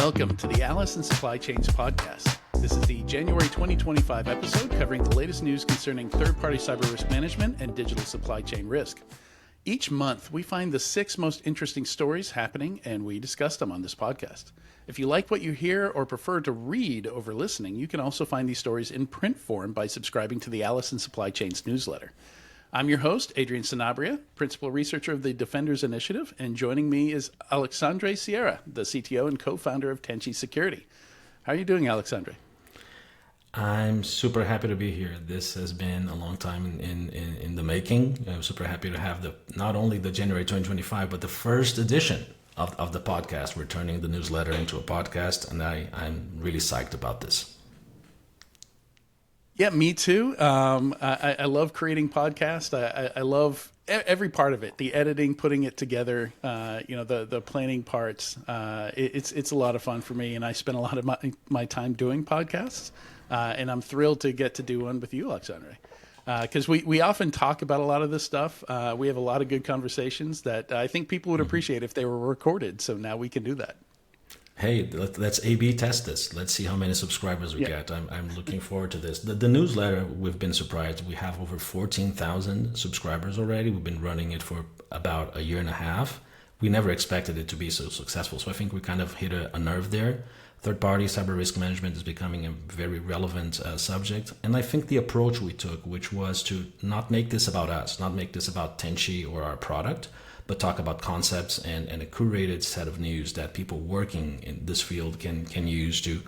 Welcome to the Alice and Supply Chains podcast. This is the January 2025 episode covering the latest news concerning third-party cyber risk management and digital supply chain risk. Each month, we find the 6 most interesting stories happening, and we discuss them on this podcast. If you like what you hear or prefer to read over listening, you can also find these stories in print form by subscribing to the Alice and Supply Chains newsletter. I'm your host, Adrian Sanabria, Principal Researcher of the Defenders Initiative, and joining me is Alexandre Sieira, the CTO and Co Founder of Tenchi Security. How are you doing, Alexandre? I'm super happy to be here. This has been a long time in the making. I'm super happy to have not only the January 2025, but the first edition of the podcast. We're turning the newsletter into a podcast, and I'm really psyched about this. Yeah, me too. I love creating podcasts. I love every part of it, the editing, putting it together, the planning parts. It's a lot of fun for me, and I spend a lot of my time doing podcasts, and I'm thrilled to get to do one with you, Alexandre, because we often talk about a lot of this stuff. We have a lot of good conversations that I think people would appreciate if they were recorded, so now we can do that. Hey, let's A/B test this. Let's see how many subscribers we get. I'm looking forward to this. The newsletter, we've been surprised. We have over 14,000 subscribers already. We've been running it for about a year and a half. We never expected it to be so successful. So I think we kind of hit a nerve there. Third-party cyber risk management is becoming a very relevant subject. And I think the approach we took, which was to not make this about us, not make this about Tenchi or our product, but talk about concepts and a curated set of news that people working in this field can use to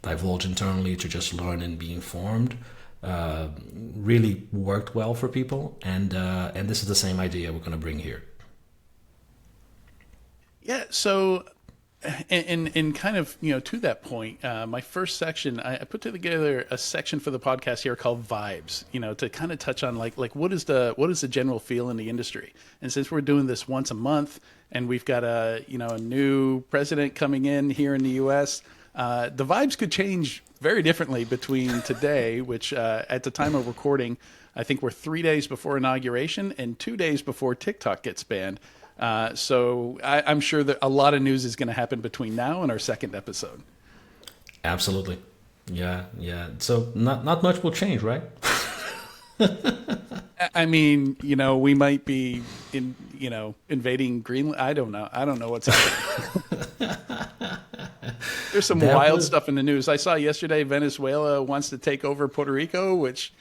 divulge internally, to just learn and be informed, really worked well for people. And this is the same idea we're going to bring here. Yeah, so and kind of, to that point, my first section, I put together a section for the podcast here called Vibes, to kind of touch on like what is the general feel in the industry. And since we're doing this once a month and we've got a new president coming in here in the US, the vibes could change very differently between today, which at the time of recording, I think we're 3 days before inauguration and 2 days before TikTok gets banned. So I'm sure that a lot of news is going to happen between now and our second episode. Absolutely. Yeah. So not much will change, right? I mean, we might be invading Greenland. I don't know what's happening. There's some wild stuff in the news. I saw yesterday Venezuela wants to take over Puerto Rico, which,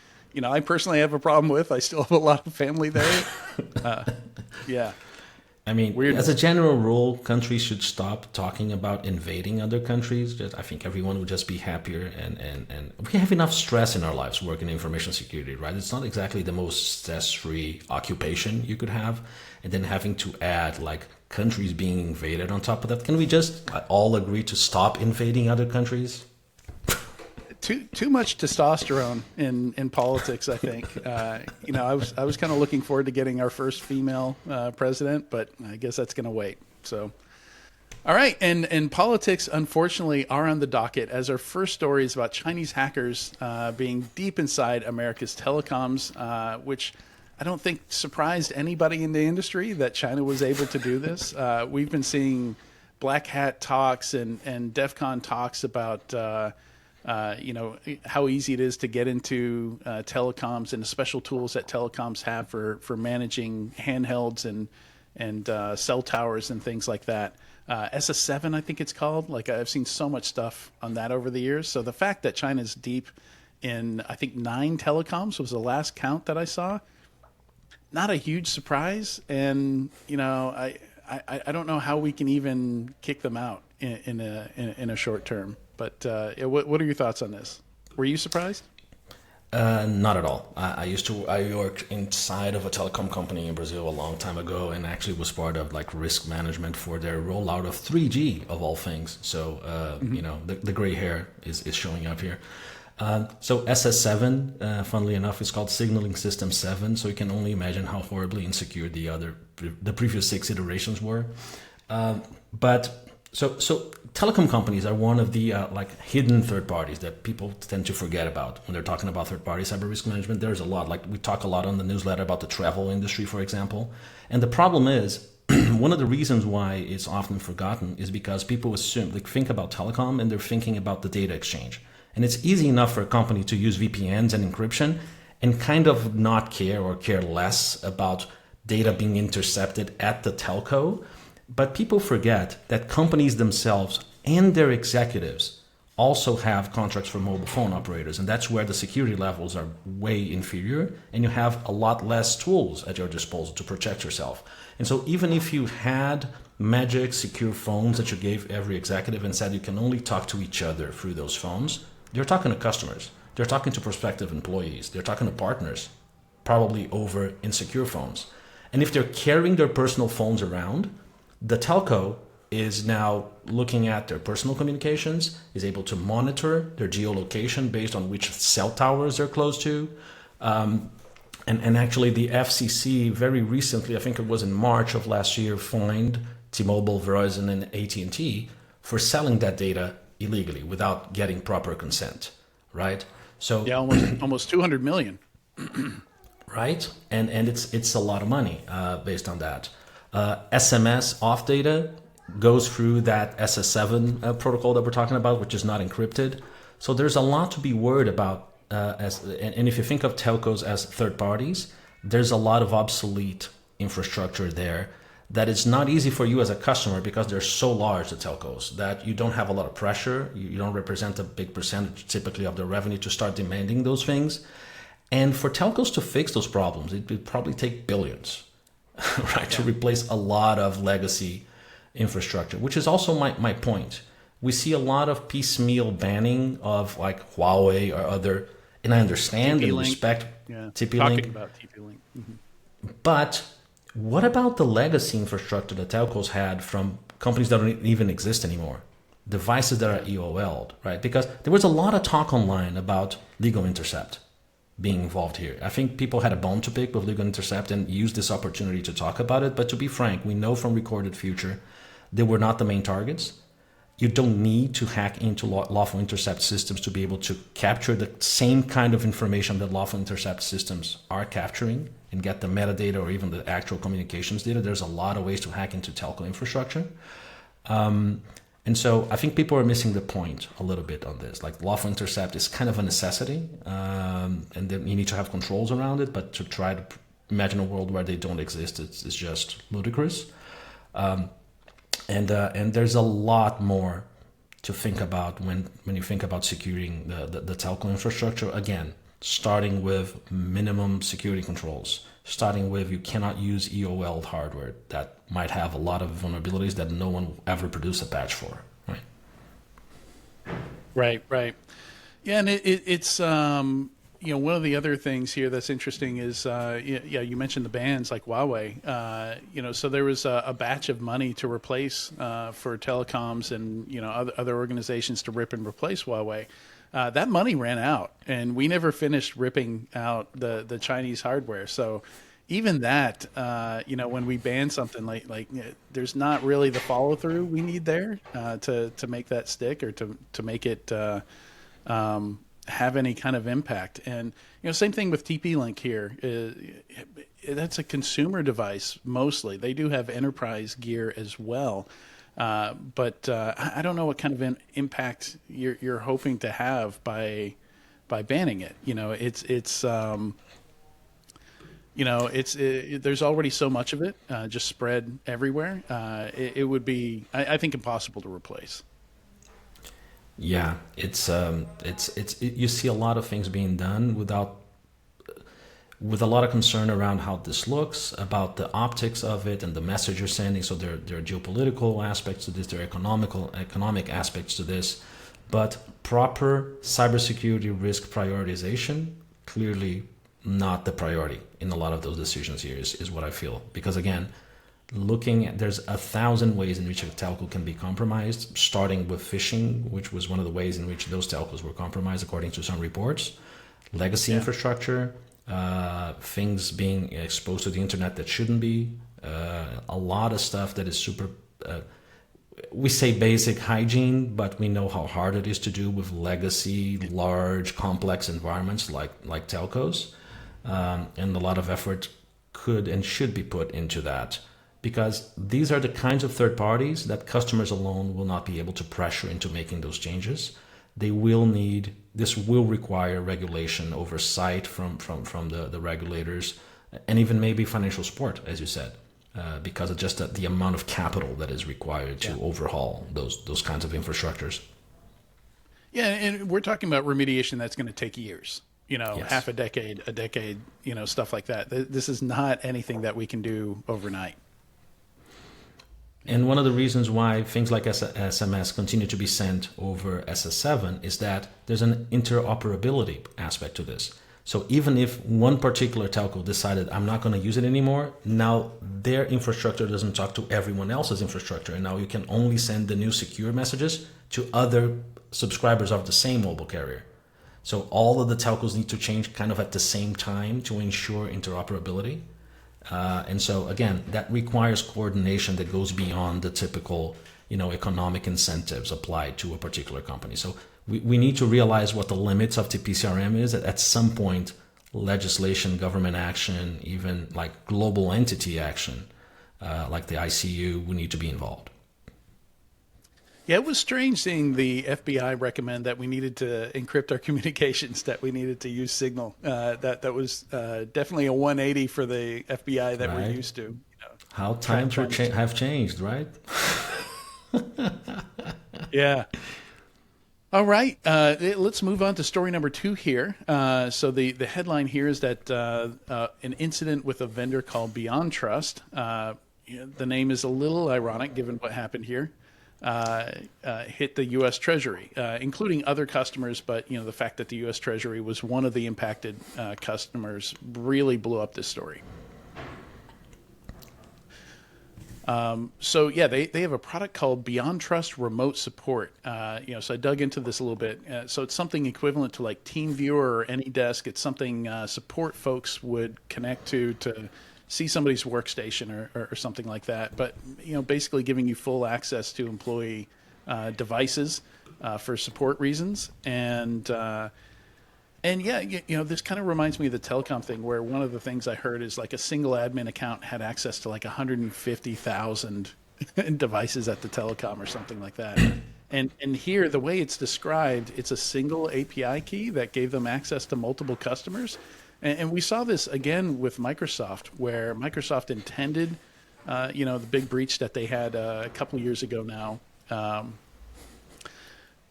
I personally have a problem with. I still have a lot of family there. Yeah. I mean, as a general rule, countries should stop talking about invading other countries. I think everyone would just be happier, and we have enough stress in our lives working in information security, right? It's not exactly the most stress-free occupation you could have, and then having to add like countries being invaded on top of that. Can we just all agree to stop invading other countries? Too much testosterone in politics, I think. I was kind of looking forward to getting our first female president, but I guess that's going to wait. So, all right, and politics, unfortunately, are on the docket as our first story is about Chinese hackers being deep inside America's telecoms, which I don't think surprised anybody in the industry that China was able to do this. We've been seeing black hat talks and DEF CON talks about how easy it is to get into telecoms and the special tools that telecoms have for managing handhelds and cell towers and things like that. SS7, I think it's called. Like I've seen so much stuff on that over the years. So the fact that China's deep in, I think 9 telecoms was the last count that I saw. Not a huge surprise. And, I don't know how we can even kick them out in a short term. But what are your thoughts on this? Were you surprised? Not at all. I worked inside of a telecom company in Brazil a long time ago, and actually was part of like risk management for their rollout of 3G of all things. So the gray hair is showing up here. So SS7, funnily enough, is called Signaling System 7. So you can only imagine how horribly insecure the previous 6 iterations were. So telecom companies are one of the hidden third parties that people tend to forget about when they're talking about third party cyber risk management. There's a lot, like we talk a lot on the newsletter about the travel industry, for example. And the problem is one of the reasons why it's often forgotten is because people assume, like, think about telecom and they're thinking about the data exchange. And it's easy enough for a company to use VPNs and encryption and kind of not care or care less about data being intercepted at the telco. But people forget that companies themselves and their executives also have contracts for mobile phone operators. And that's where the security levels are way inferior. And you have a lot less tools at your disposal to protect yourself. And so even if you had magic secure phones that you gave every executive and said you can only talk to each other through those phones, they're talking to customers. They're talking to prospective employees. They're talking to partners, probably over insecure phones. And if they're carrying their personal phones around, the telco is now looking at their personal communications, is able to monitor their geolocation based on which cell towers they're close to. And actually the FCC very recently, I think it was in March of last year, fined T-Mobile, Verizon, and AT&T for selling that data illegally without getting proper consent, right? So yeah, almost 200 million. Right, and it's a lot of money based on that. SMS off data goes through that SS7 protocol that we're talking about, which is not encrypted. So there's a lot to be worried about. And if you think of telcos as third parties, there's a lot of obsolete infrastructure there that it's not easy for you as a customer because they're so large, the telcos, that you don't have a lot of pressure. You don't represent a big percentage typically of the revenue to start demanding those things. And for telcos to fix those problems, it would probably take billions, right, to replace a lot of legacy infrastructure, which is also my point. We see a lot of piecemeal banning of like Huawei or other, and I understand and respect TP-Link. Talking about TP-Link. Mm-hmm. But what about the legacy infrastructure that telcos had from companies that don't even exist anymore? Devices that are EOL'd, right? Because there was a lot of talk online about legal intercept being involved here. I think people had a bone to pick with legal intercept and used this opportunity to talk about it. But to be frank, we know from recorded future, they were not the main targets. You don't need to hack into lawful intercept systems to be able to capture the same kind of information that lawful intercept systems are capturing and get the metadata or even the actual communications data. There's a lot of ways to hack into telco infrastructure. And so I think people are missing the point a little bit on this. Like lawful intercept is kind of a necessity, and then you need to have controls around it, but to try to imagine a world where they don't exist, it's just ludicrous. And there's a lot more to think about when you think about securing the telco infrastructure. Again, starting with minimum security controls, starting with you cannot use EOL hardware that might have a lot of vulnerabilities that no one ever produced a patch for, right? Right. Yeah, and it's one of the other things here that's interesting is you mentioned the bans like Huawei. So there was a batch of money to replace for telecoms and other organizations to rip and replace Huawei. That money ran out, and we never finished ripping out the Chinese hardware. So even that, when we ban something like there's not really the follow through we need there to make that stick or to make it have any kind of impact. And same thing with TP-Link here. That's a consumer device mostly. They do have enterprise gear as well. But I don't know what kind of impact you're hoping to have by banning it. There's already so much of it just spread everywhere. It would be, I think, impossible to replace. Yeah, it's you see a lot of things being done with a lot of concern around how this looks, about the optics of it and the message you're sending. So there are geopolitical aspects to this, there are economic aspects to this, but proper cybersecurity risk prioritization, clearly not the priority in a lot of those decisions here is what I feel. Because again, there's 1,000 ways in which a telco can be compromised, starting with phishing, which was one of the ways in which those telcos were compromised, according to some reports, legacy infrastructure, things being exposed to the internet that shouldn't be, a lot of stuff that is super, we say basic hygiene, but we know how hard it is to do with legacy, large, complex environments like telcos, and a lot of effort could and should be put into that. because these are the kinds of third parties that customers alone will not be able to pressure into making those changes. This will require regulation, oversight from the regulators, and even maybe financial support, as you said, because of just the amount of capital that is required to overhaul those kinds of infrastructures. Yeah, and we're talking about remediation that's going to take years, Yes. half a decade, stuff like that. This is not anything that we can do overnight. And one of the reasons why things like SMS continue to be sent over SS7 is that there's an interoperability aspect to this. So even if one particular telco decided, I'm not going to use it anymore, now their infrastructure doesn't talk to everyone else's infrastructure. And now you can only send the new secure messages to other subscribers of the same mobile carrier. So all of the telcos need to change kind of at the same time to ensure interoperability. And so again, that requires coordination that goes beyond the typical, economic incentives applied to a particular company. So we need to realize what the limits of TPCRM is. At some point, legislation, government action, even like global entity action, like the ICU, we need to be involved. Yeah, it was strange seeing the FBI recommend that we needed to encrypt our communications, that we needed to use Signal. That was definitely a 180 for the FBI that we're used to. How times have changed, right? Yeah. All right. Let's move on to story number 2 here. So the headline here is that an incident with a vendor called Beyond Trust. The name is a little ironic given what happened here. Hit the U.S. Treasury, including other customers, but the fact that the U.S. Treasury was one of the impacted customers really blew up this story. So yeah, they have a product called Beyond Trust Remote Support. So I dug into this a little bit. So it's something equivalent to like TeamViewer or AnyDesk. It's something support folks would connect to see somebody's workstation or something like that. But basically giving you full access to employee devices for support reasons. And yeah, this kind of reminds me of the telecom thing, where one of the things I heard is like a single admin account had access to like 150,000 devices at the telecom or something like that. And here, the way it's described, it's a single API key that gave them access to multiple customers. And we saw this again with Microsoft, where Microsoft intended, the big breach that they had a couple of years ago now,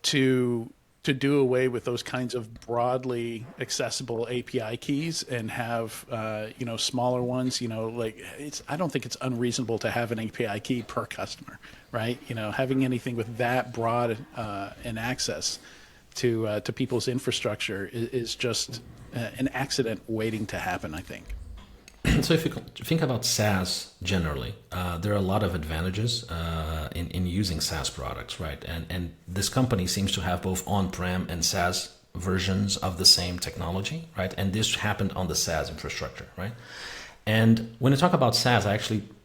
to do away with those kinds of broadly accessible API keys and have, smaller ones. I don't think it's unreasonable to have an API key per customer, right? Having anything with that broad an access to people's infrastructure is just an accident waiting to happen, I think. So if you think about SaaS generally, there are a lot of advantages in using SaaS products, right? And this company seems to have both on-prem and SaaS versions of the same technology, right? And this happened on the SaaS infrastructure, right? And when I talk about SaaS,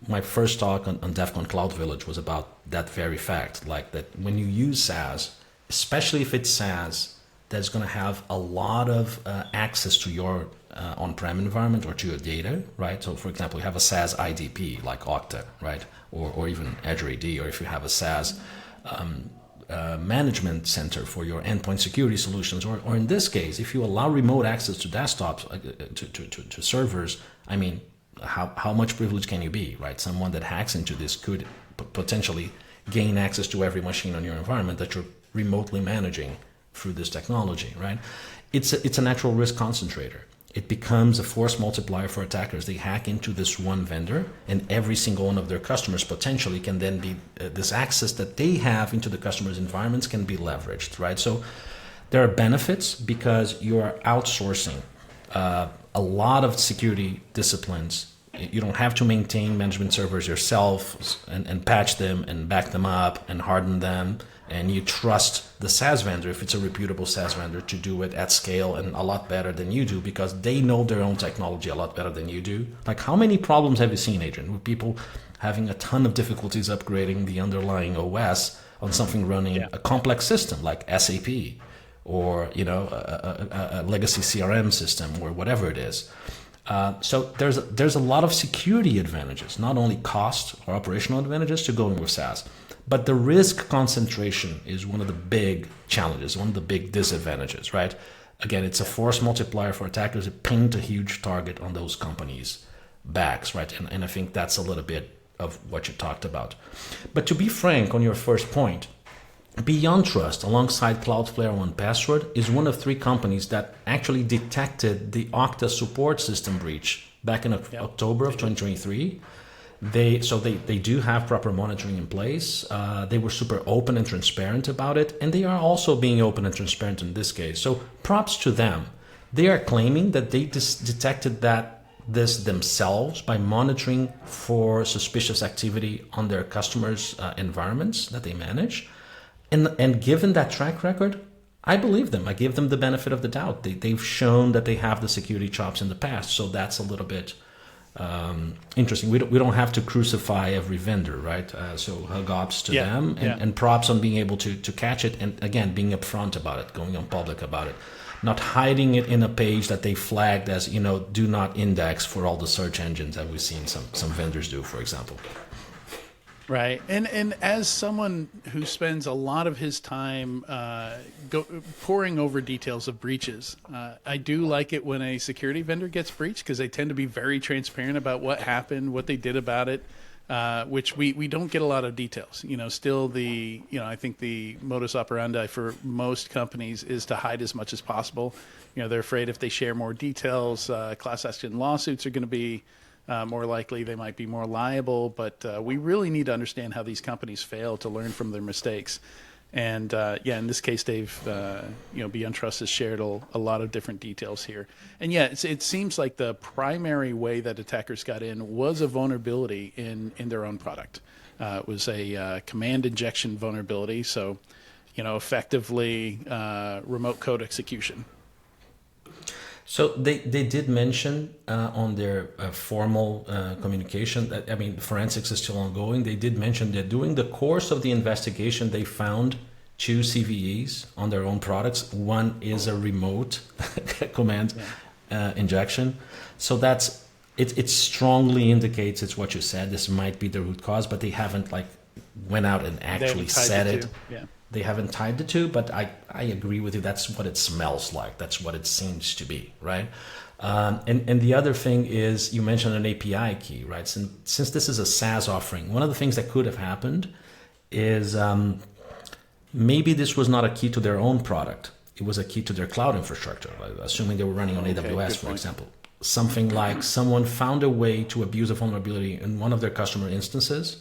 my first talk on DEF CON Cloud Village was about that very fact, like that when you use SaaS, especially if it's SaaS, that's going to have a lot of access to your on-prem environment or to your data, right? So, for example, you have a SaaS IDP like Okta, right? Or even Azure AD, or if you have a SaaS management center for your endpoint security solutions, or in this case, if you allow remote access to desktops, to servers, I mean, how much privilege can you be, right? Someone that hacks into this could potentially gain access to every machine on your environment that you're remotely managing through this technology, right? It's a natural risk concentrator. It becomes a force multiplier for attackers. They hack into this one vendor, and every single one of their customers potentially can then be this access that they have into the customer's environments can be leveraged, right? So there are benefits because you are outsourcing a lot of security disciplines. You don't have to maintain management servers yourself and patch them and back them up and harden them. And you trust the SaaS vendor, if it's a reputable SaaS vendor, to do it at scale and a lot better than you do because they know their own technology a lot better than you do. Like, how many problems have you seen, Adrian, with people having a ton of difficulties upgrading the underlying OS on something running a complex system like SAP or a legacy CRM system or whatever it is? So there's a lot of security advantages, not only cost or operational advantages to going with SaaS, but the risk concentration is one of the big challenges, one of the big disadvantages, right? Again, it's a force multiplier for attackers to paint a huge target on those companies' backs, right? And I think that's a little bit of what you talked about. But to be frank, on your first point, Beyond Trust, alongside Cloudflare and 1Password, is one of 3 companies that actually detected the Okta support system breach back in October of 2023. They do have proper monitoring in place. They were super open and transparent about it, and they are also being open and transparent in this case. So props to them. They are claiming that they detected this themselves by monitoring for suspicious activity on their customers' environments that they manage. And given that track record, I believe them. I give them the benefit of the doubt. They've shown that they have the security chops in the past, so that's a little bit interesting. We don't have to crucify every vendor, right? So hug ops to them, and props on being able to catch it, and again, being upfront about it, going on public about it, not hiding it in a page that they flagged as, do not index for all the search engines that we've seen some vendors do, for example. Right. And as someone who spends a lot of his time poring over details of breaches, I do like it when a security vendor gets breached, because they tend to be very transparent about what happened, what they did about it, which we don't get a lot of details. Still I think the modus operandi for most companies is to hide as much as possible. They're afraid if they share more details, class action lawsuits are going to be more likely, they might be more liable, but we really need to understand how these companies fail to learn from their mistakes. And in this case, Dave, Beyond Trust has shared a lot of different details here. And it seems like the primary way that attackers got in was a vulnerability in their own product. It was a command injection vulnerability, so effectively remote code execution. So they did mention on their formal communication that, forensics is still ongoing. They did mention that during the course of the investigation, they found 2 CVEs on their own products. One is a remote command injection. So it strongly indicates it's what you said. This might be the root cause, but they haven't went out and actually said it. Yeah. They haven't tied the 2, but I agree with you. That's what it smells like. That's what it seems to be, right? And the other thing is, you mentioned an API key, right? Since this is a SaaS offering, one of the things that could have happened is maybe this was not a key to their own product. It was a key to their cloud infrastructure, assuming they were running on AWS, for example. Something like someone found a way to abuse a vulnerability in one of their customer instances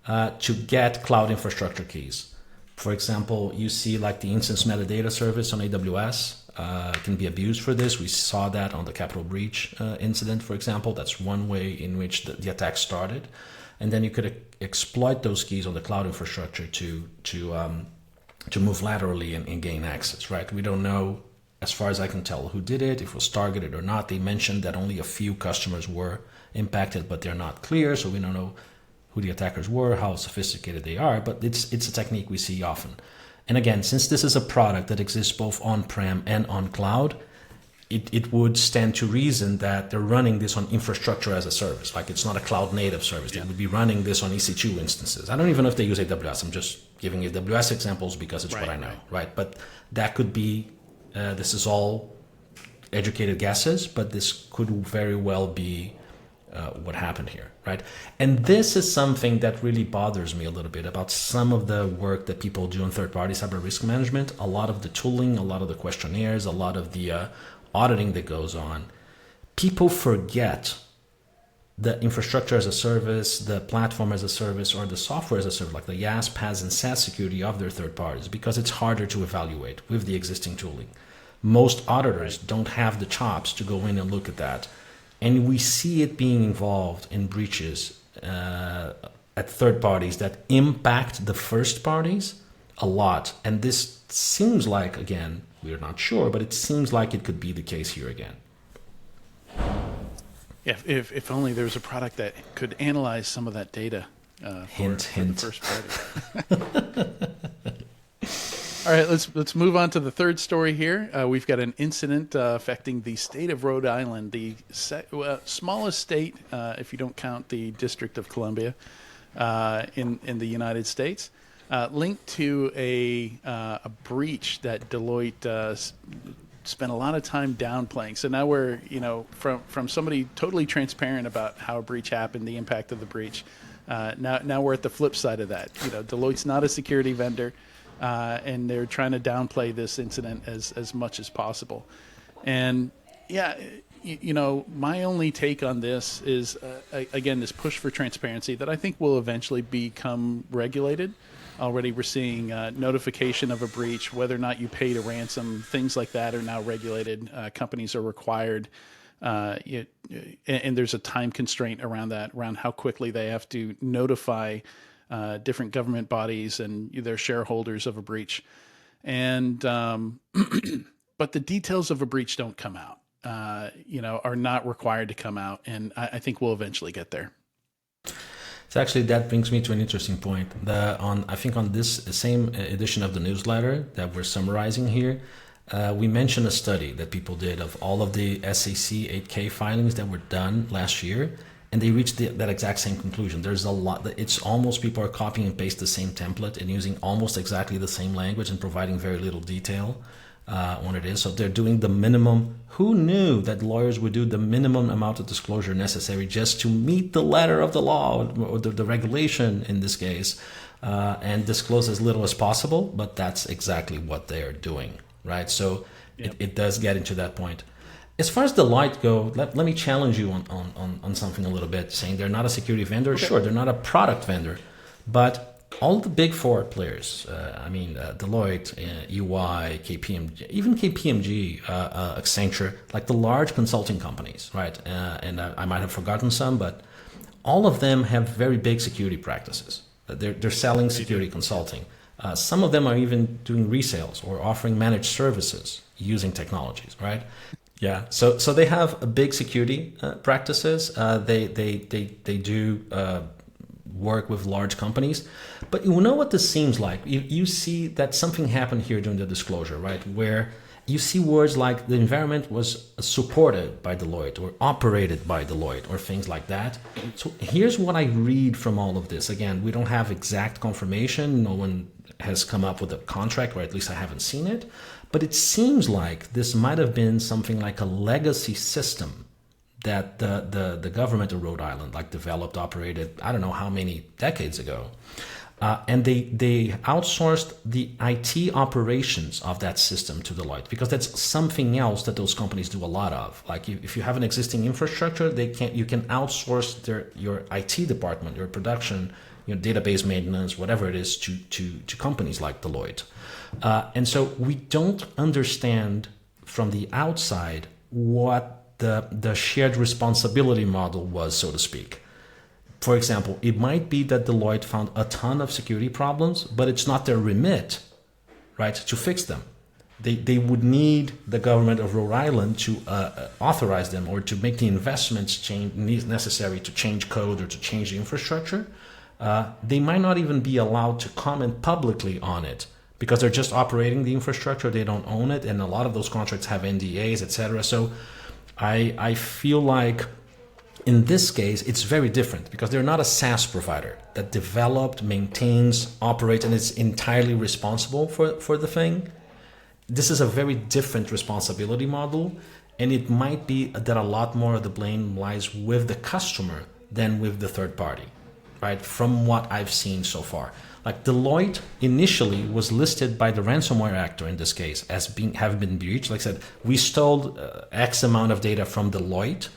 to get cloud infrastructure keys. For example, you see the instance metadata service on AWS can be abused for this. We saw that on the Capital Breach incident, for example. That's one way in which the attack started. And then you could exploit those keys on the cloud infrastructure to move laterally and gain access, right? We don't know, as far as I can tell, who did it, if it was targeted or not. They mentioned that only a few customers were impacted, but they're not clear, so we don't know who the attackers were, how sophisticated they are, but it's a technique we see often. And again, since this is a product that exists both on-prem and on cloud, it would stand to reason that they're running this on infrastructure as a service. It's not a cloud native service. They would be running this on EC2 instances. I don't even know if they use AWS. I'm just giving AWS examples because it's what I know, right? But that could be, this is all educated guesses, but this could very well be what happened here, right? And this is something that really bothers me a little bit about some of the work that people do on third-party cyber risk management. A lot of the tooling, a lot of the questionnaires, a lot of the auditing that goes on. People forget the infrastructure as a service, the platform as a service, or the software as a service, like the IaaS, PaaS, and SaaS security of their third parties, because it's harder to evaluate with the existing tooling. Most auditors don't have the chops to go in and look at that. And we see it being involved in breaches at third parties that impact the first parties a lot. And this seems like, again, we're not sure, but it seems like it could be the case here again. Yeah, if only there was a product that could analyze some of that data hint. for the first party. All right, let's move on to the third story here. We've got an incident affecting the state of Rhode Island, the smallest state, if you don't count the District of Columbia, in the United States, linked to a breach that Deloitte spent a lot of time downplaying. So now we're, from somebody totally transparent about how a breach happened, the impact of the breach. Now we're at the flip side of that. Deloitte's not a security vendor. And they're trying to downplay this incident as much as possible. And yeah, my only take on this is, again, this push for transparency that I think will eventually become regulated. Already we're seeing notification of a breach, whether or not you paid a ransom, things like that are now regulated. Companies are required, and there's a time constraint around that, around how quickly they have to notify different government bodies and their shareholders of a breach. And but the details of a breach don't come out, are not required to come out. And I think we'll eventually get there. So actually, that brings me to an interesting point. I think on this same edition of the newsletter that we're summarizing here, we mentioned a study that people did of all of the SEC 8K filings that were done last year. And they reached that exact same conclusion. There's a lot that it's almost people are copying and paste the same template and using almost exactly the same language and providing very little detail on it is. So they're doing the minimum. Who knew that lawyers would do the minimum amount of disclosure necessary just to meet the letter of the law or the regulation in this case, and disclose as little as possible? But that's exactly what they are doing, right? So it does get into that point. As far as Deloitte go, let me challenge you on something a little bit, saying they're not a security vendor. Okay. Sure, they're not a product vendor, but all the big four players, Deloitte, EY, KPMG, even KPMG, Accenture, like the large consulting companies, right? And I might have forgotten some, but all of them have very big security practices. They're selling security consulting. Some of them are even doing resales or offering managed services using technologies, right? Yeah, so they have a big security practices. They do work with large companies, but you know what this seems like. You see that something happened here during the disclosure, right? Where you see words like the environment was supported by Deloitte or operated by Deloitte or things like that. So here's what I read from all of this. Again, we don't have exact confirmation. No one has come up with a contract, or at least I haven't seen it. But it seems like this might have been something like a legacy system that the government of Rhode Island developed, operated, I don't know how many decades ago. And they outsourced the IT operations of that system to Deloitte, because that's something else that those companies do a lot of. Like if you have an existing infrastructure, you can outsource your IT department, your production, your database maintenance, whatever it is, to companies like Deloitte. And so we don't understand from the outside what the shared responsibility model was, so to speak. For example, it might be that Deloitte found a ton of security problems, but it's not their remit, right, to fix them. They would need the government of Rhode Island to authorize them or to make the investments necessary to change code or to change the infrastructure. They might not even be allowed to comment publicly on it, because they're just operating the infrastructure, they don't own it, and a lot of those contracts have NDAs, etc. So I feel like in this case, it's very different, because they're not a SaaS provider that developed, maintains, operates, and is entirely responsible for the thing. This is a very different responsibility model, and it might be that a lot more of the blame lies with the customer than with the third party, right? From what I've seen so far. Like Deloitte initially was listed by the ransomware actor in this case as having been breached. Like I said, we stole X amount of data from Deloitte,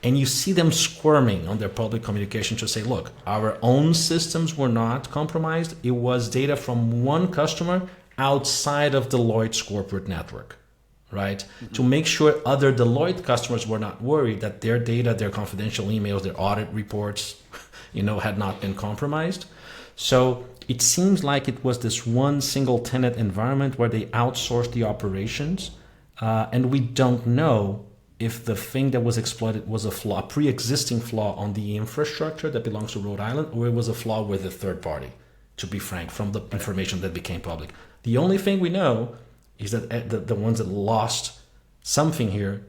and you see them squirming on their public communication to say, look, our own systems were not compromised. It was data from one customer outside of Deloitte's corporate network, right? Mm-hmm. To make sure other Deloitte customers were not worried that their data, their confidential emails, their audit reports, had not been compromised. So it seems like it was this one single tenant environment where they outsourced the operations, and we don't know if the thing that was exploited was a pre-existing flaw on the infrastructure that belongs to Rhode Island, or it was a flaw with a third party, to be frank, from the information that became public. The only thing we know is that the ones that lost something here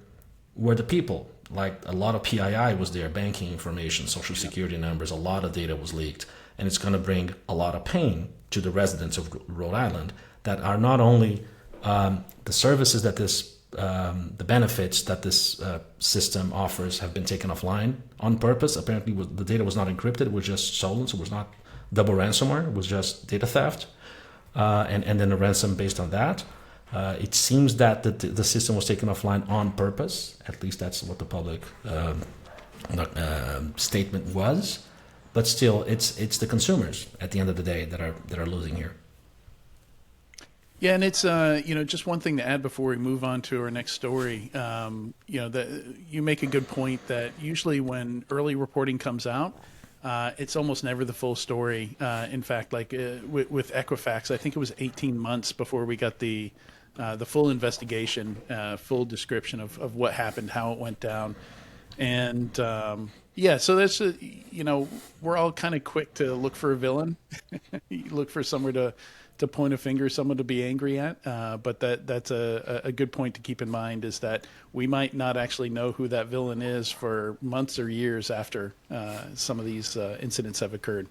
were the people. Like a lot of PII was there, banking information, social security numbers, a lot of data was leaked. And it's going to bring a lot of pain to the residents of Rhode Island that are not only the services that the benefits that this system offers have been taken offline on purpose. Apparently, the data was not encrypted; it was just stolen. So it was not double ransomware; it was just data theft, and then a ransom based on that. It seems that the system was taken offline on purpose. At least that's what the public statement was. But still, it's the consumers at the end of the day that are losing here. Yeah, and it's just one thing to add before we move on to our next story. You make a good point that usually when early reporting comes out, it's almost never the full story. In fact, like with Equifax, I think it was 18 months before we got the full investigation, full description of what happened, how it went down, and so that's we're all kind of quick to look for a villain, look for somewhere to point a finger, someone to be angry at. But that's a good point to keep in mind, is that we might not actually know who that villain is for months or years after some of these incidents have occurred.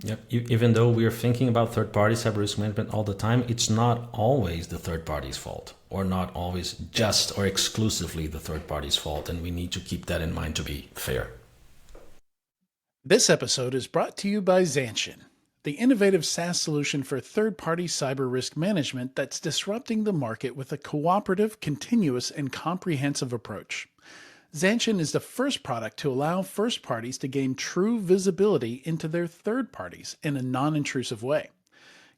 Yep. Even though we are thinking about third-party cyber risk management all the time, it's not always the third party's fault, or not always just or exclusively the third party's fault, and we need to keep that in mind to be fair. This episode is brought to you by Zanshin, the innovative SaaS solution for third-party cyber risk management that's disrupting the market with a cooperative, continuous, and comprehensive approach. Zanshin is the first product to allow first parties to gain true visibility into their third parties in a non-intrusive way.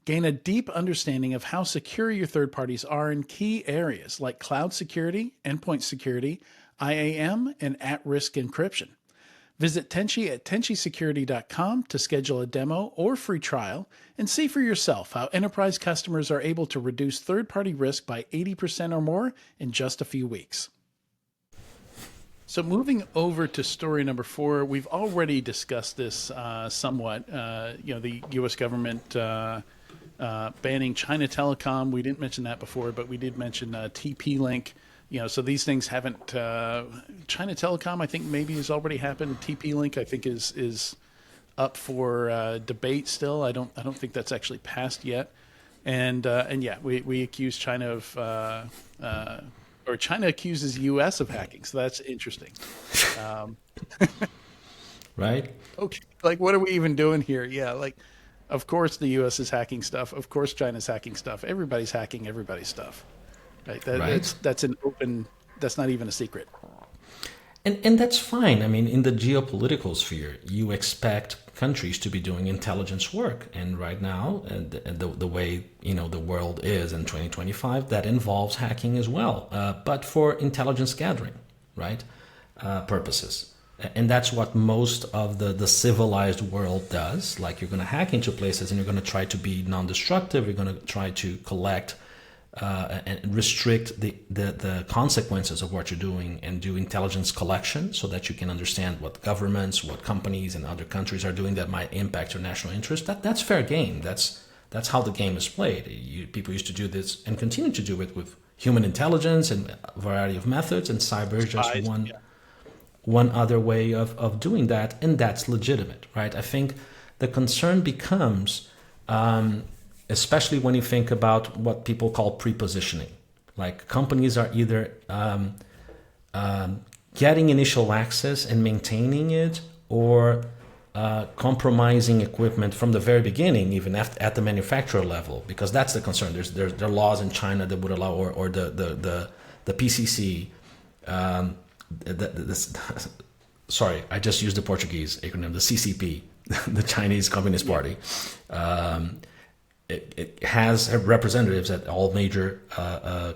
Gain a deep understanding of how secure your third parties are in key areas like cloud security, endpoint security, IAM, and at-risk encryption. Visit Tenchi at tenchisecurity.com to schedule a demo or free trial and see for yourself how enterprise customers are able to reduce third-party risk by 80% or more in just a few weeks. So moving over to story number 4, we've already discussed this somewhat. The U.S. government banning China Telecom. We didn't mention that before, but we did mention TP-Link. So these things haven't. China Telecom, I think, maybe has already happened. TP-Link, I think, is up for debate still. I don't think that's actually passed yet. And we accuse China of. Or China accuses U.S. of hacking, so that's interesting. Right? Okay, like what are we even doing here? Yeah, like, of course the U.S. is hacking stuff. Of course China's hacking stuff. Everybody's hacking everybody's stuff. Right? That's an open. That's not even a secret. And that's fine. I mean, in the geopolitical sphere, you expect countries to be doing intelligence work. And right now, the way the world is in 2025, that involves hacking as well, but for intelligence gathering, right, purposes. And that's what most of the civilized world does. Like, you're going to hack into places and you're going to try to be non-destructive. You're going to try to collect and restrict the consequences of what you're doing, and do intelligence collection so that you can understand what governments, what companies and other countries are doing that might impact your national interest. That's fair game. That's how the game is played. People used to do this and continue to do it with human intelligence and a variety of methods, and cyber is just one other way of doing that, and that's legitimate, right? I think the concern becomes especially when you think about what people call pre-positioning. Like, companies are either getting initial access and maintaining it, or compromising equipment from the very beginning, even at the manufacturer level, because that's the concern. There are laws in China that would allow, or the PCC. Sorry, I just used the Portuguese acronym, the CCP, the Chinese Communist Party. It has representatives at all major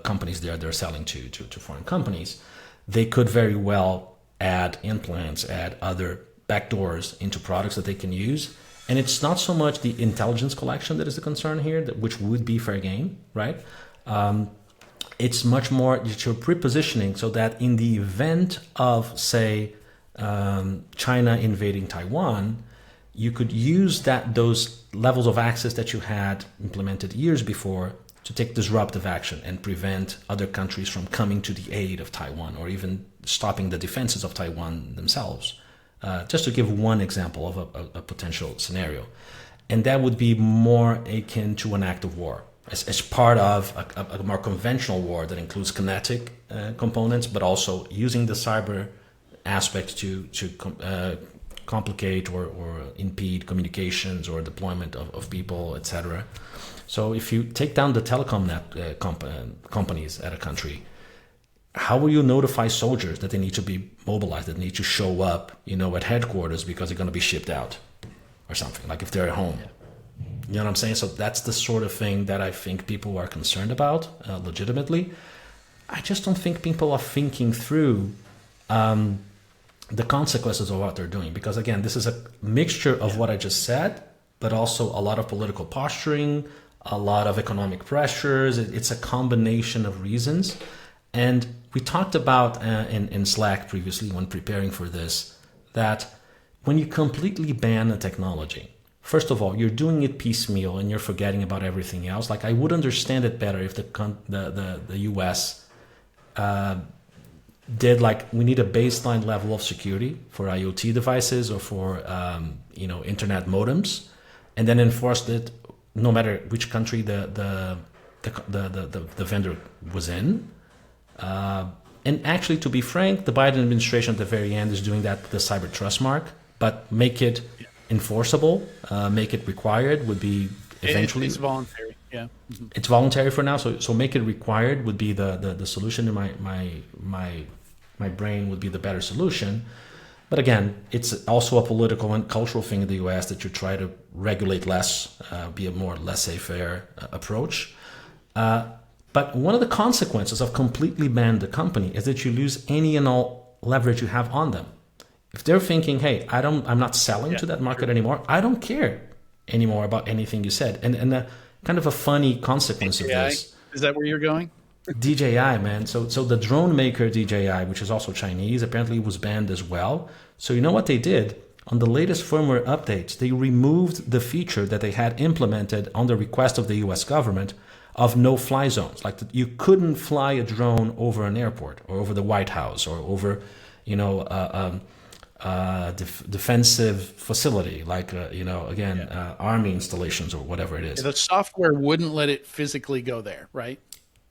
companies there. They're selling to foreign companies. They could very well add implants, add other backdoors into products that they can use. And it's not so much the intelligence collection that is the concern here, which would be fair game, right? It's much more your pre-positioning, so that in the event of, say, China invading Taiwan, you could use those levels of access that you had implemented years before to take disruptive action and prevent other countries from coming to the aid of Taiwan or even stopping the defenses of Taiwan themselves. Just to give one example of a potential scenario. And that would be more akin to an act of war as part of a more conventional war that includes kinetic components, but also using the cyber aspect to complicate or impede communications or deployment of people, etc. So if you take down the telecom companies at a country, how will you notify soldiers that they need to be mobilized, that need to show up, at headquarters because they're going to be shipped out or something, like if they're at home? You know what I'm saying? So that's the sort of thing that I think people are concerned about legitimately. I just don't think people are thinking through the consequences of what they're doing. Because again, this is a mixture of what I just said, but also a lot of political posturing, a lot of economic pressures. It's a combination of reasons. And we talked about in Slack previously when preparing for this, that when you completely ban a technology, first of all, you're doing it piecemeal and you're forgetting about everything else. Like I would understand it better if the US did we need a baseline level of security for IoT devices or for internet modems, and then enforced it no matter which country the vendor was in. And actually, to be frank, the Biden administration at the very end is doing that with the cyber trust mark, but make it enforceable, make it required would be eventually. It's voluntary, yeah. Mm-hmm. It's voluntary for now, so make it required would be the solution. In my brain would be the better solution. But again, it's also a political and cultural thing in the US that you try to regulate less, be a more laissez-faire approach. But one of the consequences of completely banning the company is that you lose any and all leverage you have on them. If they're thinking, hey, I'm not selling to that market anymore, I don't care anymore about anything you said. And kind of a funny consequence DJI, of this. is that where you're going? DJI, man. So the drone maker DJI, which is also Chinese, apparently was banned as well. So you know what they did? On the latest firmware updates, they removed the feature that they had implemented on the request of the US government of no-fly zones. Like you couldn't fly a drone over an airport or over the White House or over, defensive facility, like army installations or whatever it is. The software wouldn't let it physically go there, right?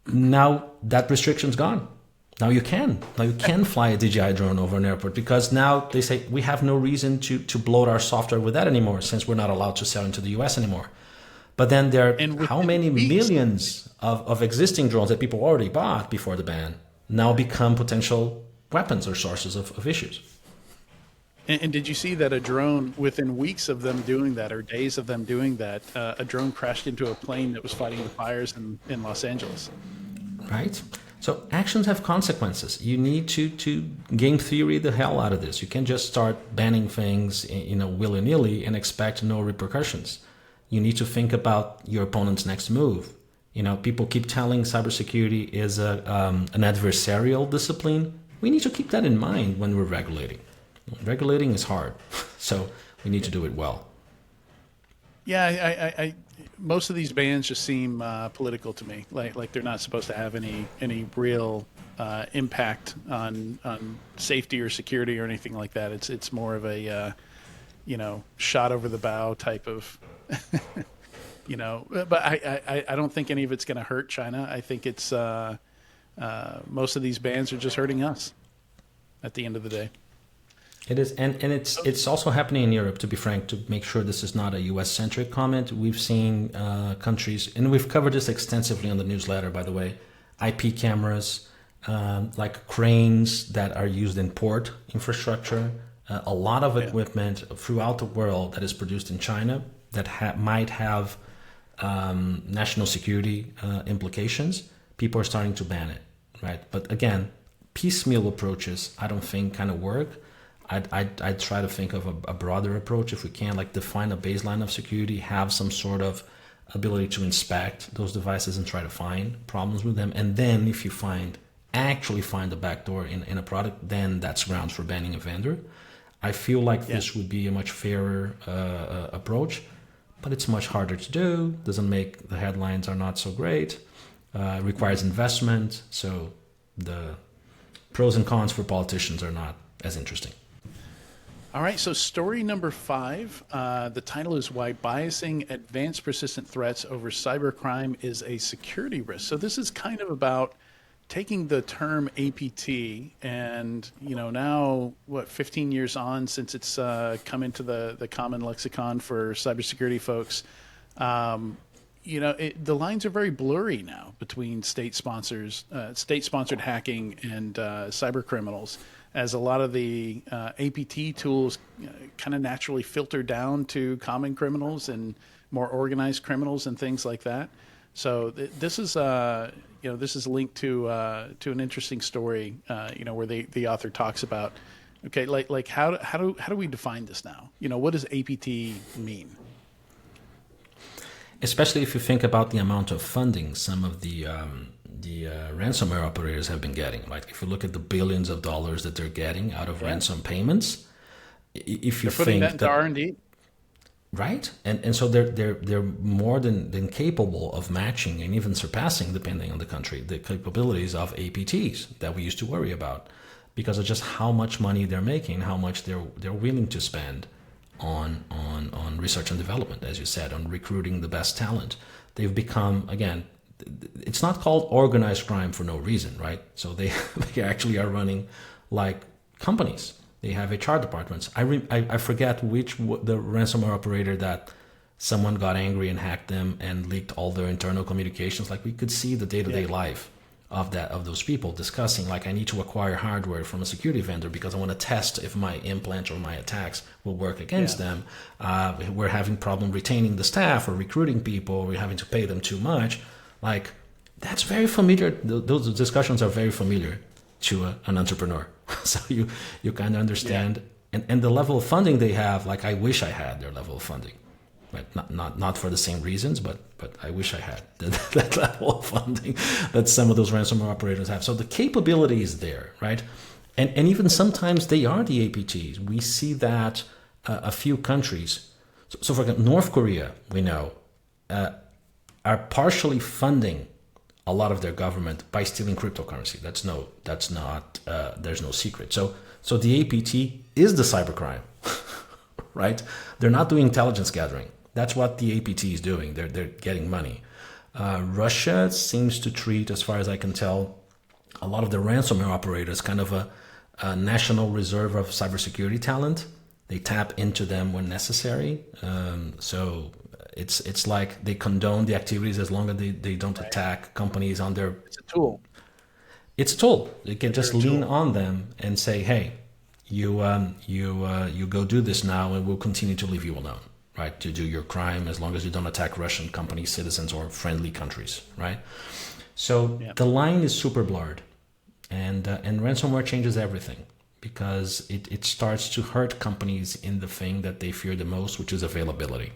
Now that restriction's gone. Now you can fly a DJI drone over an airport because now they say we have no reason to bloat our software with that anymore since we're not allowed to sell into the US anymore. But then there are how many millions of existing drones that people already bought before the ban now become potential weapons or sources of issues. And did you see that a drone, within weeks of them doing that or days of them doing that, a drone crashed into a plane that was fighting the fires in Los Angeles? Right? So actions have consequences. You need to game theory the hell out of this. You can't just start banning things, willy-nilly and expect no repercussions. You need to think about your opponent's next move. People keep telling cybersecurity is an adversarial discipline. We need to keep that in mind when we're regulating. Regulating is hard, so we need to do it well. Yeah, I most of these bans just seem political to me. Like they're not supposed to have any real impact on safety or security or anything like that. It's more of a shot over the bow type of. But I don't think any of it's going to hurt China. I think it's most of these bans are just hurting us at the end of the day. It is, and it's also happening in Europe, to be frank, to make sure this is not a US-centric comment. We've seen countries, and we've covered this extensively on the newsletter, by the way, IP cameras, like cranes that are used in port infrastructure, a lot of equipment throughout the world that is produced in China that might have national security implications. People are starting to ban it, right? But again, piecemeal approaches, I don't think kind of work. I'd try to think of a broader approach if we can, like define a baseline of security, have some sort of ability to inspect those devices and try to find problems with them. And then if you actually find a backdoor in a product, then that's grounds for banning a vendor. I feel like this would be a much fairer approach, but it's much harder to do. Doesn't make the headlines are not so great. Requires investment. So the pros and cons for politicians are not as interesting. All right, so story number 5. The title is Why Biasing Advanced Persistent Threats Over Cybercrime is a Security Risk. So this is kind of about taking the term APT and, now, 15 years on since it's come into the common lexicon for cybersecurity folks, the lines are very blurry now between state-sponsored hacking and cyber criminals, as a lot of the APT tools kind of naturally filter down to common criminals and more organized criminals and things like that. So this is this is linked to an interesting story, where the author talks about, okay, like how do we define this now? What does APT mean? Especially if you think about the amount of funding some of the ransomware operators have been getting. Like if you look at the billions of dollars that they're getting out of ransom payments, if you they're putting think that into R&D. Right, and so they're more than capable of matching and even surpassing, depending on the country, the capabilities of APTs that we used to worry about, because of just how much money they're making, how much they're willing to spend on research and development, as you said, on recruiting the best talent. They've become, again, it's not called organized crime for no reason, right? So they actually are running like companies. They have HR departments. I forget the ransomware operator that someone got angry and hacked them and leaked all their internal communications. Like we could see the day-to-day life of those people discussing, like, I need to acquire hardware from a security vendor because I want to test if my implant or my attacks will work against them. We're having problem retaining the staff or recruiting people. We're having to pay them too much. Like, that's very familiar. Those discussions are very familiar to an entrepreneur. So you kind of understand, and the level of funding they have. Like, I wish I had their level of funding, but not for the same reasons, but I wish I had that level of funding that some of those ransomware operators have. So the capability is there, right? And even sometimes they are the APTs. We see that a few countries. So for example, North Korea, we know, are partially funding a lot of their government by stealing cryptocurrency. There's no secret. So the APT is the cybercrime, right? They're not doing intelligence gathering. That's what the APT is doing. They're getting money. Russia seems to treat, as far as I can tell, a lot of the ransomware operators kind of a national reserve of cybersecurity talent. They tap into them when necessary. So it's like they condone the activities as long as they don't attack companies on their... It's a tool. It's a tool. You can just lean on them and say, hey, you go do this now and we'll continue to leave you alone, right? To do your crime as long as you don't attack Russian companies, citizens, or friendly countries, right? So the line is super blurred, and ransomware changes everything because it starts to hurt companies in the thing that they fear the most, which is availability.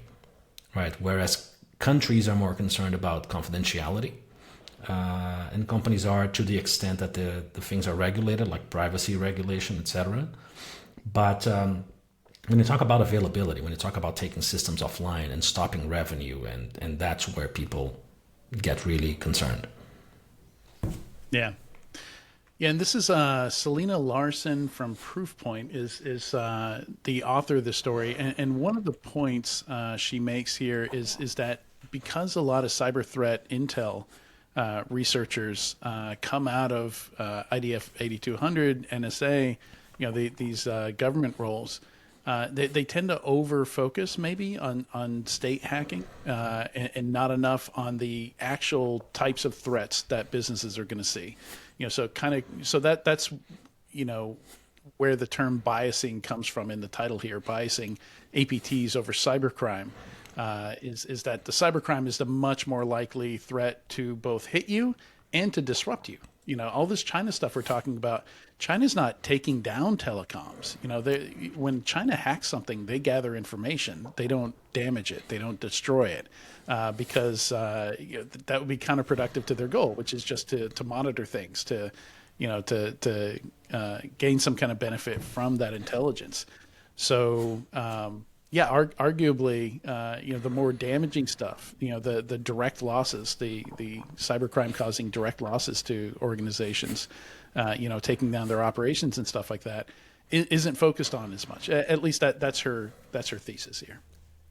Right, whereas countries are more concerned about confidentiality, and companies are to the extent that the things are regulated, like privacy regulation, etc. But when you talk about availability, when you talk about taking systems offline and stopping revenue, and that's where people get really concerned. Yeah. Yeah, and this is Selena Larson from Proofpoint is the author of the story, and one of the points she makes here is that because a lot of cyber threat intel researchers come out of IDF 8200, NSA, these government roles, they tend to over focus maybe on state hacking and not enough on the actual types of threats that businesses are going to see. So that's where the term biasing comes from in the title here. Biasing APTs over cybercrime is that the cybercrime is the much more likely threat to both hit you and to disrupt you. All this China stuff we're talking about, China's not taking down telecoms. When China hacks something, they gather information. They don't damage it. They don't destroy it because that would be counterproductive to their goal, which is just to monitor things, to gain some kind of benefit from that intelligence. So arguably, the more damaging stuff, the direct losses, the cybercrime causing direct losses to organizations, taking down their operations and stuff like that, isn't focused on as much. At least that's her thesis here.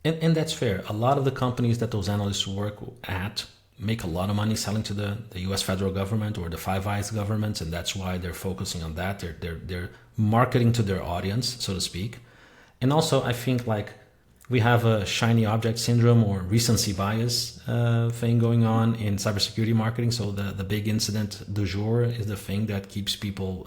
And that's fair. A lot of the companies that those analysts work at make a lot of money selling to the U.S. federal government or the Five Eyes governments, and that's why they're focusing on that. They're marketing to their audience, so to speak. And also, I think like we have a shiny object syndrome or recency bias thing going on in cybersecurity marketing. So the big incident du jour is the thing that keeps people,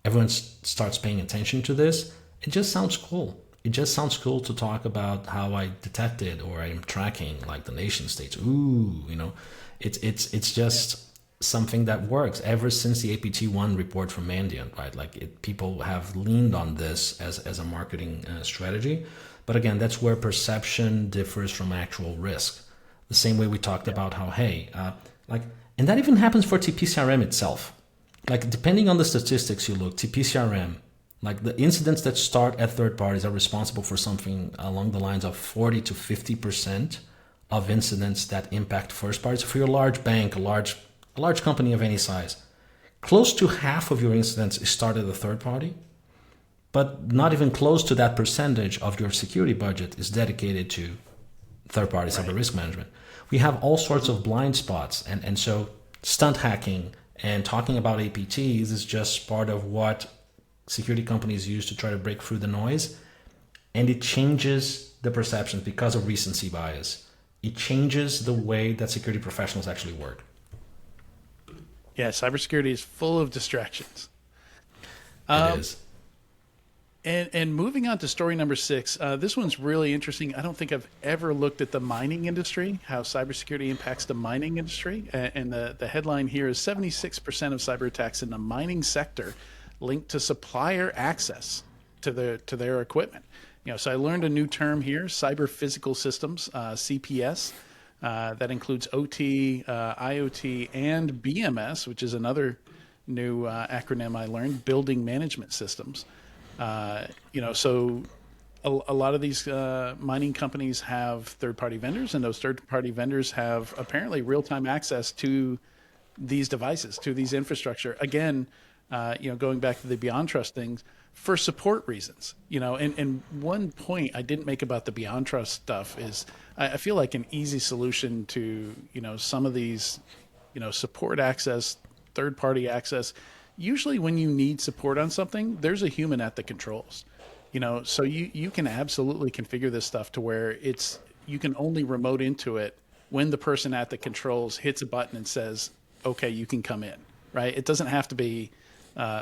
everyone starts paying attention to this. It just sounds cool. It just sounds cool to talk about how I detected or I'm tracking like the nation states. Ooh, it's just something that works ever since the APT1 report from Mandiant, right? Like people have leaned on this as a marketing strategy. But again, that's where perception differs from actual risk. The same way we talked about how, and that even happens for TPCRM itself. Like depending on the statistics you look, TPCRM, like the incidents that start at third parties are responsible for something along the lines of 40 to 50% of incidents that impact first parties. If you're a large bank, a large company of any size, close to half of your incidents start at a third party, but not even close to that percentage of your security budget is dedicated to third party cyber risk management. We have all sorts of blind spots. And so stunt hacking and talking about APTs is just part of what security companies use to try to break through the noise, and it changes the perceptions because of recency bias. It changes the way that security professionals actually work. Yeah, cybersecurity is full of distractions. It is. And moving on to story number 6, this one's really interesting. I don't think I've ever looked at the mining industry, how cybersecurity impacts the mining industry. And the headline here is 76% of cyber attacks in the mining sector linked to supplier access to their equipment. So I learned a new term here, cyber physical systems, CPS. That includes OT, IoT, and BMS, which is another new acronym I learned, building management systems. So a lot of these mining companies have third-party vendors, and those third-party vendors have apparently real-time access to these devices, to these infrastructure. Again, going back to the Beyond Trust things, for support reasons, and one point I didn't make about the Beyond Trust stuff is I feel like an easy solution to, some of these, support access, third-party access. Usually when you need support on something, there's a human at the controls, so you can absolutely configure this stuff to where you can only remote into it when the person at the controls hits a button and says, okay, you can come in, right? It doesn't have to be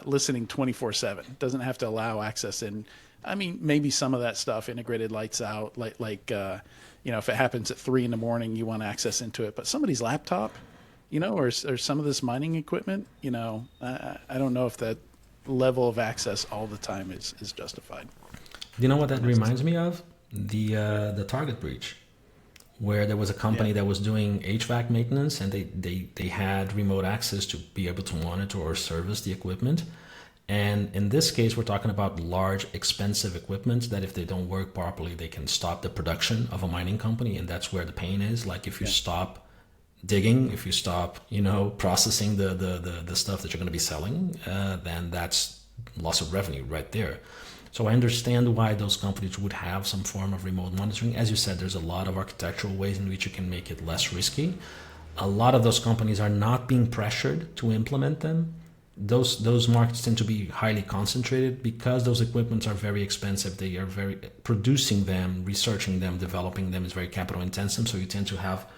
listening 24/7. It doesn't have to allow access in. I mean, maybe some of that stuff, integrated lights out, like if it happens at 3 a.m, you want access into it, but somebody's laptop, or some of this mining equipment, I don't know if that level of access all the time is justified. You know what that reminds me of? The Target breach, where there was a company that was doing HVAC maintenance, and they had remote access to be able to monitor or service the equipment. And in this case, we're talking about large, expensive equipment that if they don't work properly, they can stop the production of a mining company. And that's where the pain is. Like if you stop digging, if you stop, processing the stuff that you're going to be selling, then that's loss of revenue right there. So I understand why those companies would have some form of remote monitoring. As you said, there's a lot of architectural ways in which you can make it less risky. A lot of those companies are not being pressured to implement them. Those markets tend to be highly concentrated because those equipments are very expensive. They are very producing them, researching them, developing them is very capital intensive. So you tend to have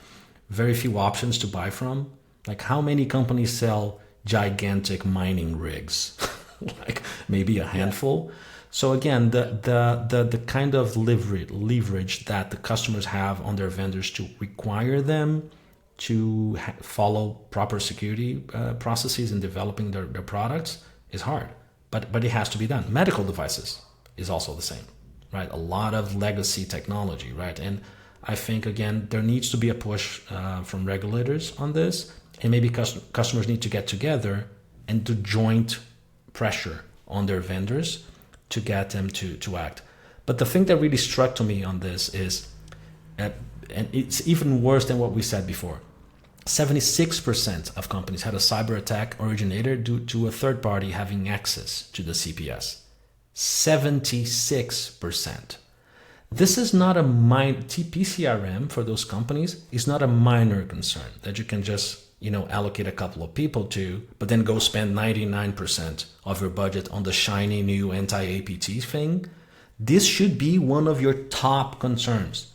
very few options to buy from. Like how many companies sell gigantic mining rigs? Like maybe a handful. So again, the kind of leverage that the customers have on their vendors to require them to follow proper security processes in developing their products is hard, but it has to be done. Medical devices is also the same, right? A lot of legacy technology, right? And I think, again, there needs to be a push from regulators on this, and maybe customers need to get together and do joint pressure on their vendors to get them to act. But the thing that really struck to me on this is, and it's even worse than what we said before, 76% of companies had a cyber attack originated due to a third party having access to the CPS. 76%. This is not a TPCRM for those companies is not a minor concern that you can just allocate a couple of people to, but then go spend 99% of your budget on the shiny new anti-APT thing. This should be one of your top concerns.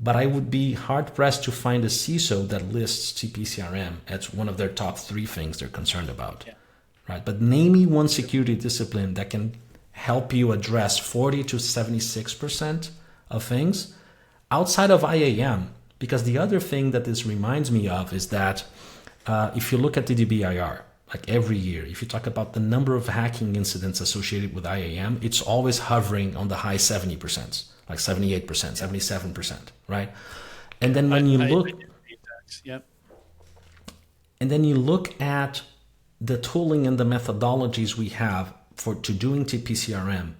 But I would be hard-pressed to find a CISO that lists TPCRM as one of their top 3 things they're concerned about. Yeah. Right? But name me one security discipline that can help you address 40 to 76% of things outside of IAM. Because the other thing that this reminds me of is that if you look at the DBIR, like every year, if you talk about the number of hacking incidents associated with IAM, it's always hovering on the high 70%, like 78%, 77%, right? And then when you look, yep. And then you look at the tooling and the methodologies we have to doing TPCRM,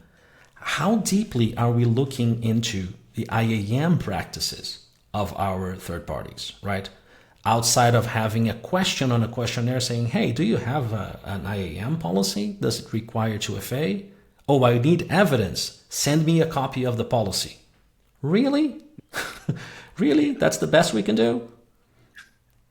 how deeply are we looking into the IAM practices of our third parties, right? Outside of having a question on a questionnaire saying, hey, do you have an IAM policy? Does it require 2FA? Oh, I need evidence. Send me a copy of the policy. Really? Really? That's the best we can do?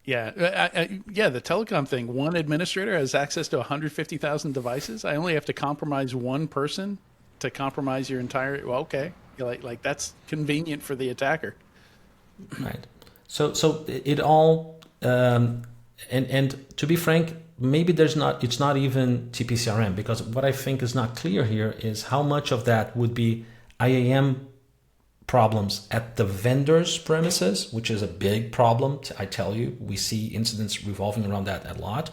Yeah. The telecom thing. One administrator has access to 150,000 devices. I only have to compromise one person to compromise your entire. Well, okay. Like that's convenient for the attacker. Right. So it all, and to be frank, maybe it's not even TPCRM, because what I think is not clear here is how much of that would be IAM problems at the vendor's premises, which is a big problem. I tell you, we see incidents revolving around that a lot,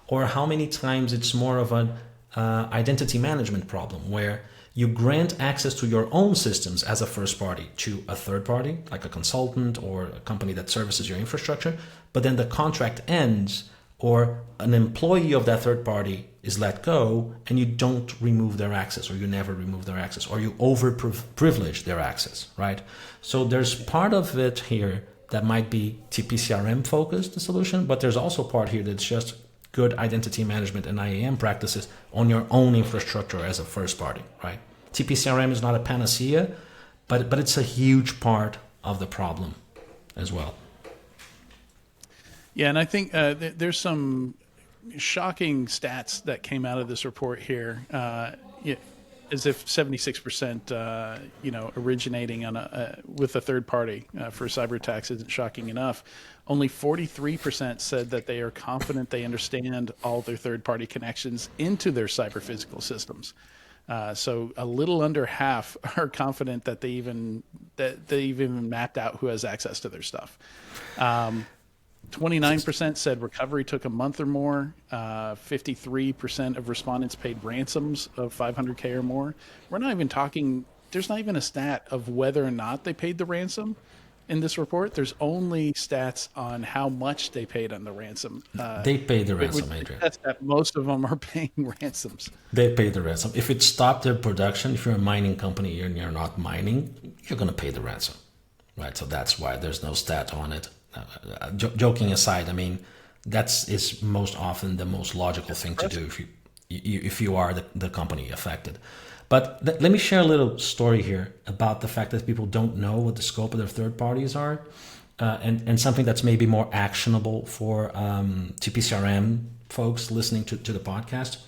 or how many times it's more of an identity management problem where you grant access to your own systems as a first party to a third party, like a consultant or a company that services your infrastructure, but then the contract ends or an employee of that third party is let go and you don't remove their access, or you never remove their access, or you over-privilege their access, right? So there's part of it here that might be TPCRM focused, the solution, but there's also part here that's just good identity management and IAM practices on your own infrastructure as a first party, right? TPCRM is not a panacea, but it's a huge part of the problem as well. Yeah, and I think there's some shocking stats that came out of this report here, as if 76%, originating on with a third party for cyber attacks isn't shocking enough. Only 43% said that they are confident they understand all their third-party connections into their cyber physical systems. So a little under half are confident that they even mapped out who has access to their stuff. 29% said recovery took a month or more. 53% of respondents paid ransoms of 500K or more. We're not even talking, there's not even a stat of whether or not they paid the ransom in this report. There's only stats on how much they paid on the ransom. They paid the ransom, Adrian. That's that most of them are paying ransoms. They paid the ransom. If it stopped their production, if you're a mining company and you're not mining, you're going to pay the ransom, right? So that's why there's no stat on it. Joking aside, I mean, is most often the most logical thing to do if you are the company affected. But let me share a little story here about the fact that people don't know what the scope of their third parties are, and something that's maybe more actionable for TPCRM folks listening to the podcast.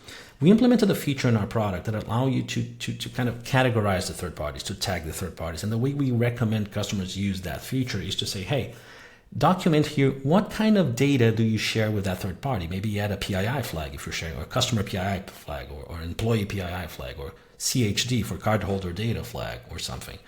We implemented a feature in our product that allow you to kind of categorize the third parties, to tag the third parties. And the way we recommend customers use that feature is to say, hey, document here what kind of data do you share with that third party. Maybe you add a PII flag if you're sharing, or a customer PII flag, or employee PII flag, or CHD for cardholder data flag or something.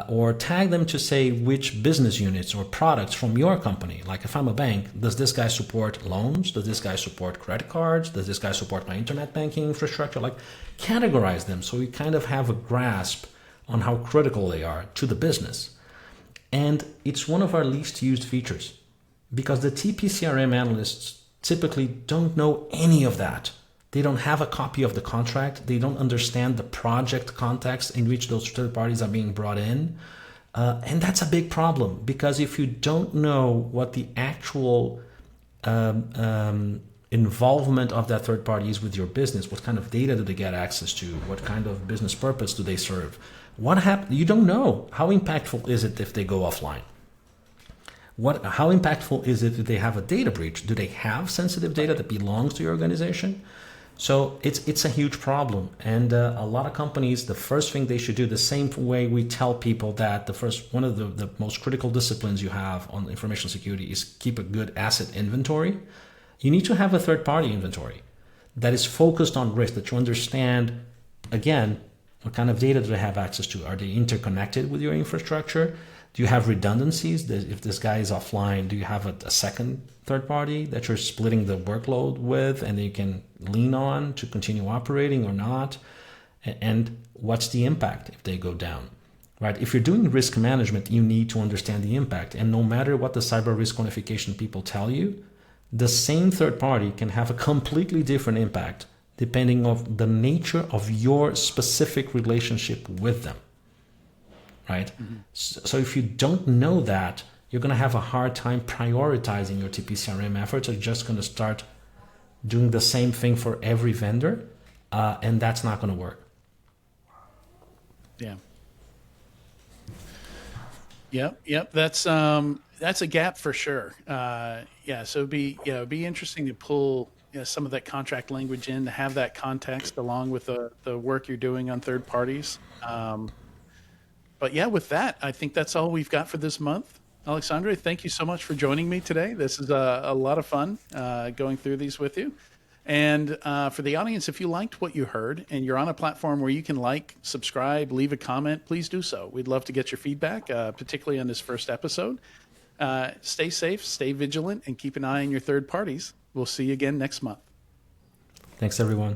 Or tag them to say which business units or products from your company. Like if I'm a bank, does this guy support loans? Does this guy support credit cards? Does this guy support my internet banking infrastructure? Like categorize them so we kind of have a grasp on how critical they are to the business. And it's one of our least used features because the TPCRM analysts typically don't know any of that They don't have a copy of the contract. They don't understand the project context in which those third parties are being brought in. And that's a big problem, because if you don't know what the actual involvement of that third party is with your business, what kind of data do they get access to, what kind of business purpose do they serve, you don't know. How impactful is it if they go offline? How impactful is it if they have a data breach? Do they have sensitive data that belongs to your organization? So it's a huge problem. And a lot of companies, the first thing they should do, the same way we tell people that one of the most critical disciplines you have on information security is keep a good asset inventory. You need to have a third-party inventory that is focused on risk, that you understand, again, what kind of data do they have access to? Are they interconnected with your infrastructure? Do you have redundancies? If this guy is offline, do you have a second third party that you're splitting the workload with and you can lean on to continue operating or not? And what's the impact if they go down? Right? If you're doing risk management, you need to understand the impact. And no matter what the cyber risk quantification people tell you, the same third party can have a completely different impact depending on the nature of your specific relationship with them. Right? Mm-hmm. So if you don't know that, you're going to have a hard time prioritizing your TPCRM efforts. You're just going to start doing the same thing for every vendor, and that's not going to work. Yeah. Yep. That's a gap for sure. So it'd be interesting to pull some of that contract language in, to have that context along with the work you're doing on third parties. But yeah, with that, I think that's all we've got for this month. Alexandre, thank you so much for joining me today. This is a lot of fun going through these with you. And for the audience, if you liked what you heard and you're on a platform where you can like, subscribe, leave a comment, please do so. We'd love to get your feedback, particularly on this first episode. Stay safe, stay vigilant, and keep an eye on your third parties. We'll see you again next month. Thanks, everyone.